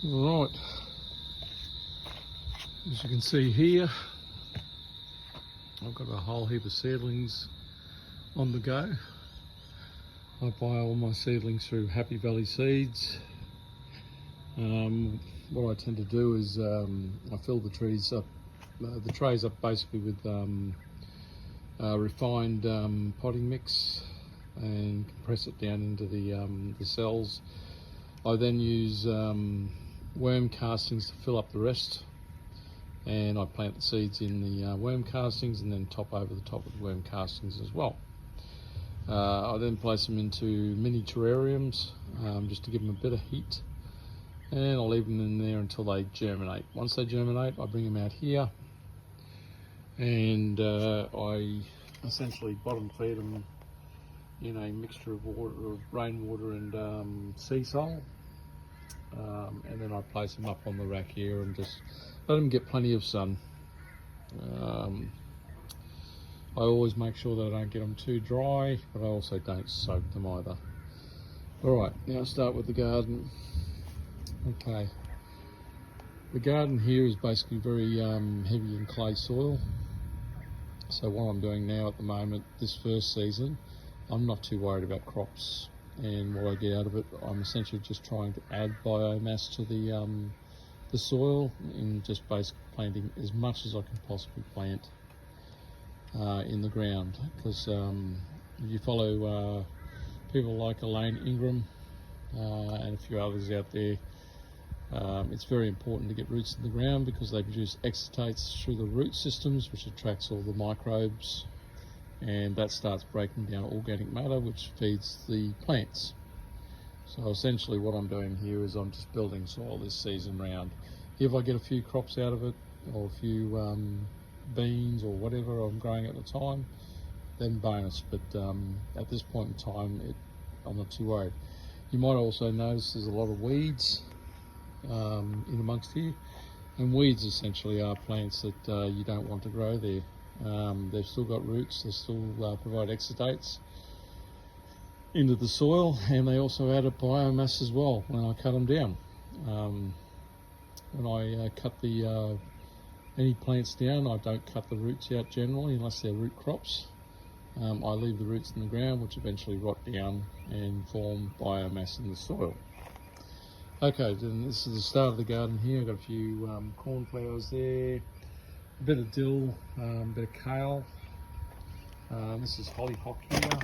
Right, as you can see here, I've got a whole heap of seedlings on the go. I buy all my seedlings through Happy Valley Seeds. What I tend to do is I fill the trays up basically with refined potting mix and compress it down into the cells. I then use worm castings to fill up the rest, and I plant the seeds in the worm castings and then top over the top of the worm castings as well. I then place them into mini terrariums just to give them a bit of heat, and I'll leave them in there until they germinate. Once they germinate, I bring them out here, and I essentially bottom feed them in a mixture of water, of rainwater and sea salt, and then I place them up on the rack here and just let them get plenty of sun. I always make sure that I don't get them too dry, but I also don't soak them either. Alright, now start with the garden. Okay, the garden here is basically very heavy in clay soil. So what I'm doing now at the moment, this first season, I'm not too worried about crops and what I get out of it. I'm essentially just trying to add biomass to the soil, and just basically planting as much as I can possibly plant in the ground, because if you follow people like Elaine Ingram and a few others out there, it's very important to get roots in the ground because they produce exudates through the root systems, which attracts all the microbes, and that starts breaking down organic matter, which feeds the plants. So essentially what I'm doing here is I'm just building soil this season round. If I get a few crops out of it, or a few beans or whatever I'm growing at the time, then bonus, but at this point in time I'm not too worried. You might also notice there's a lot of weeds in amongst here, and weeds essentially are plants that you don't want to grow there. They've still got roots, they still provide exudates into the soil, and they also add a biomass as well when I cut them down. When I cut any plants down, I don't cut the roots out generally unless they're root crops. I leave the roots in the ground, which eventually rot down and form biomass in the soil. Okay, then this is the start of the garden here. I've got a few cornflowers there, a bit of dill, a bit of kale. This is hollyhock here.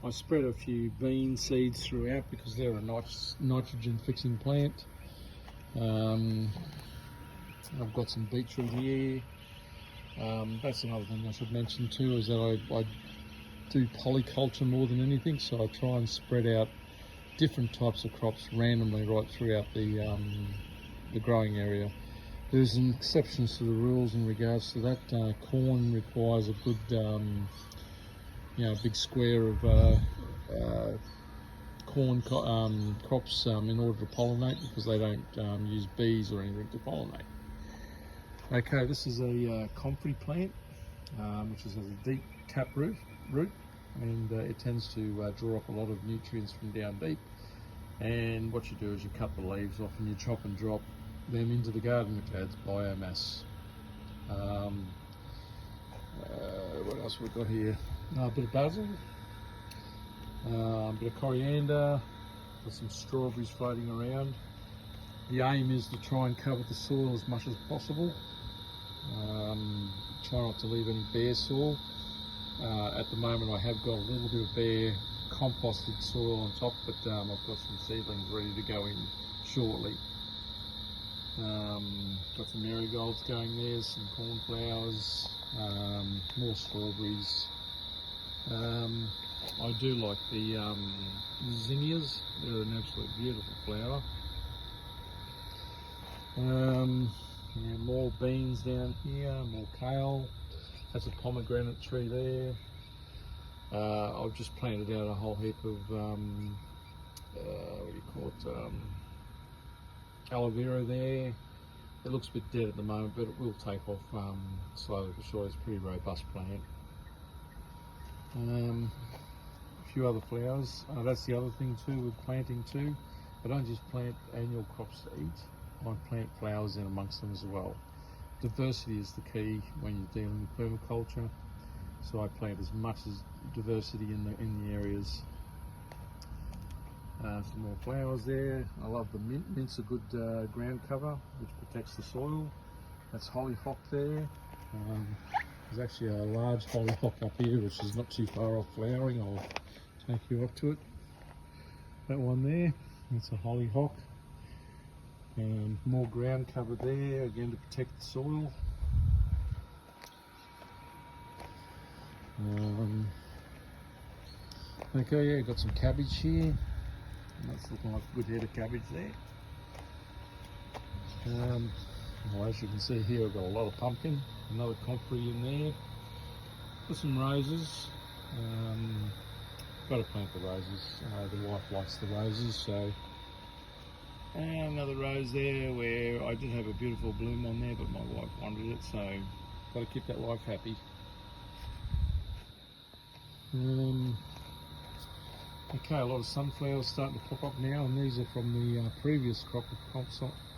I spread a few bean seeds throughout because they're a nitrogen fixing plant. I've got some beetroot here. That's another thing I should mention too, is that I do polyculture more than anything, so I try and spread out different types of crops randomly right throughout the growing area. There's some exceptions to the rules in regards to that. Corn requires a good, big square of corn crops in order to pollinate, because they don't use bees or anything to pollinate. Okay, this is a comfrey plant, which has a deep tap root, and it tends to draw up a lot of nutrients from down deep. And what you do is you cut the leaves off and you chop and drop them into the garden, which adds biomass. What else we've got here? A bit of basil, a bit of coriander, with some strawberries floating around. The aim is to try and cover the soil as much as possible. Try not to leave any bare soil. At the moment I have got a little bit of bare composted soil on top, but I've got some seedlings ready to go in shortly. Got some marigolds going there, some cornflowers, more strawberries. I do like the zinnias. They're an absolute beautiful flower. More beans down here, more kale. That's a pomegranate tree there. I've just planted out a whole heap of aloe vera there. It looks a bit dead at the moment, but it will take off slowly but surely. It's a pretty robust plant. A few other flowers. That's the other thing too with planting too. I don't just plant annual crops to eat, I plant flowers in amongst them as well. Diversity is the key when you're dealing with permaculture, so I plant as much as diversity in the areas. Some more flowers there. I love the mint. Mint's a good ground cover which protects the soil. That's hollyhock there. There's actually a large hollyhock up here which is not too far off flowering. I'll take you up to it. That one there, that's a hollyhock. More ground cover there, again to protect the soil. Okay, yeah, got some cabbage here. That's looking like a good head of cabbage there. Well, as you can see here, I've got a lot of pumpkin, another comfrey in there. Got some roses. Got to plant the roses. The wife likes the roses, so. And another rose there where I did have a beautiful bloom on there, but my wife wanted it, so got to keep that wife happy. Okay, a lot of sunflowers starting to pop up now, and these are from the previous crop of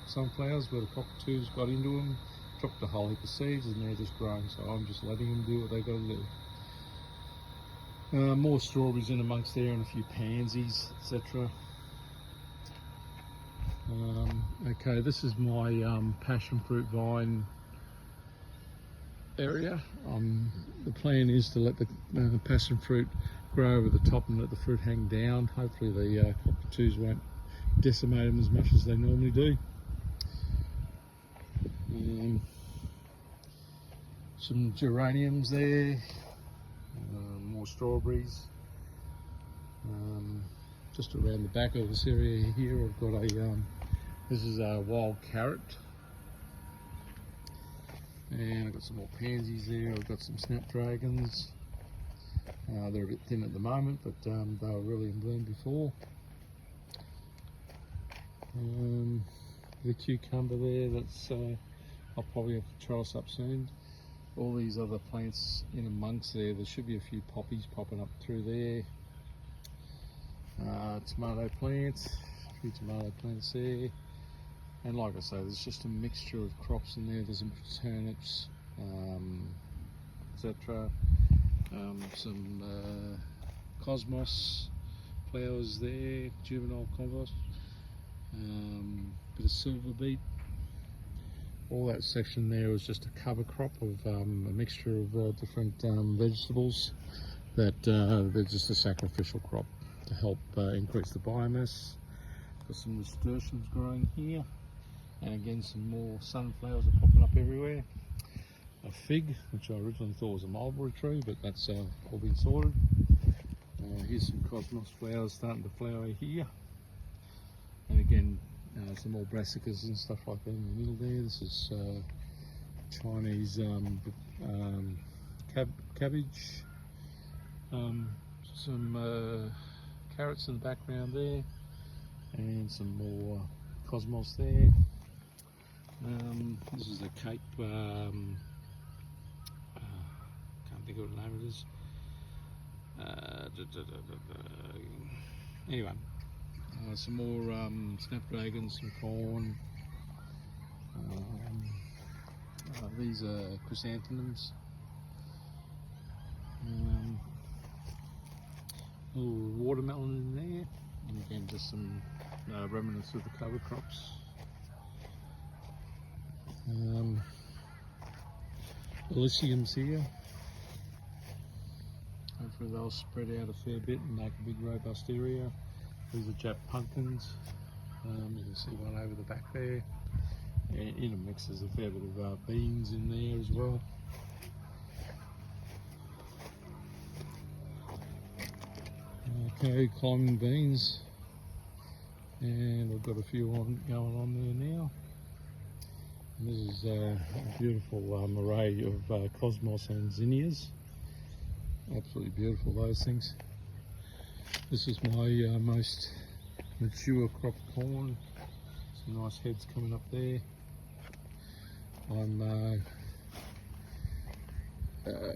sunflowers where the cockatoos got into them, dropped a whole heap of seeds, and they're just growing, so I'm just letting them do what they got to do. More strawberries in amongst there and a few pansies, etc. Okay, this is my passion fruit vine area. The plan is to let the passion fruit grow over the top and let the fruit hang down. Hopefully the cockatoos won't decimate them as much as they normally do. Some geraniums there, more strawberries. Just around the back of this area here, I've got a, this is a wild carrot. And I've got some more pansies there, I've got some snapdragons. They're a bit thin at the moment, but they were really in bloom before. The cucumber there, that's I'll probably have to truss up soon. All these other plants in amongst there should be a few poppies popping up through there. Tomato plants, a few tomato plants there. And like I say, there's just a mixture of crops in there. There's some turnips, etc. Some cosmos flowers there, juvenile cosmos, bit of silver beet. All that section there was just a cover crop of a mixture of different vegetables that they're just a sacrificial crop to help increase the biomass. Got some nasturtiums growing here, and again some more sunflowers are popping up everywhere. A fig, which I originally thought was a mulberry tree, but that's all been sorted. Here's some cosmos flowers starting to flower here, and again some more brassicas and stuff like that in the middle there. This is Chinese cabbage, some carrots in the background there, and some more cosmos there. This is a Cape, can't think of what the name it is. Anyway, some more snapdragons, some corn. These are chrysanthemums. Little watermelon in there, and again just some remnants of the cover crops. Elysiums here. Hopefully they'll spread out a fair bit and make a big robust area. These are Jap pumpkins. You can see one over the back there. And in a mix there's a fair bit of beans in there as well. Okay, climbing beans. And I've got a few going on there now. And this is a beautiful array of cosmos and zinnias. Absolutely beautiful, those things. This is my most mature crop of corn. Some nice heads coming up there. I'm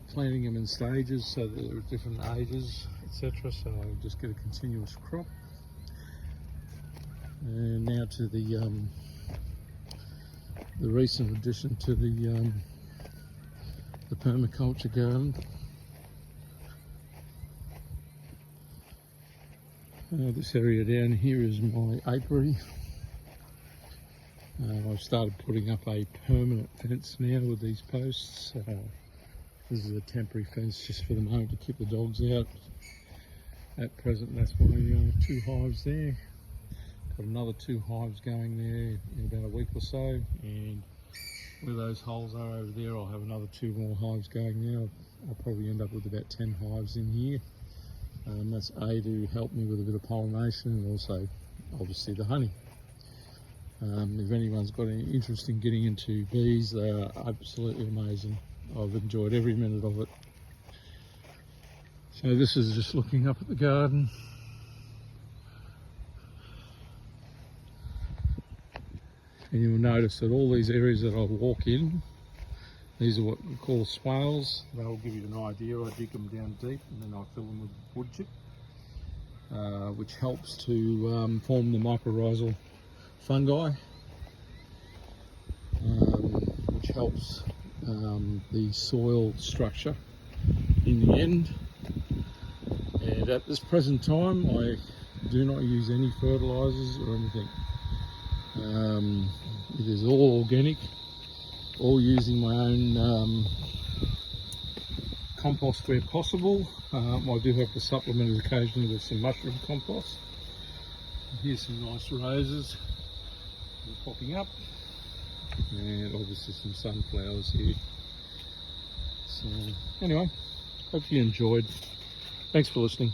planting them in stages so that they're at different ages, etc. So I just get a continuous crop. And now to the recent addition to the permaculture garden. This area down here is my apiary. I've started putting up a permanent fence now with these posts. This is a temporary fence just for the moment to keep the dogs out. At present, that's my 2 hives there. Got another 2 hives going there in about a week or so, and where those holes are over there, I'll have another 2 more hives going there. I'll probably end up with about 10 hives in here. That's A, to help me with a bit of pollination, and also obviously the honey. If anyone's got any interest in getting into bees, they are absolutely amazing. I've enjoyed every minute of it. So this is just looking up at the garden. And you'll notice that all these areas that I walk in, these are what we call swales. They'll give you an idea. I dig them down deep and then I fill them with wood chip, which helps to form the mycorrhizal fungi, which helps the soil structure in the end. And at this present time, I do not use any fertilizers or anything. It is all organic, all using my own compost where possible. I do have to supplement it occasionally with some mushroom compost. Here's some nice roses popping up, and obviously some sunflowers here. So anyway, hope you enjoyed. Thanks for listening.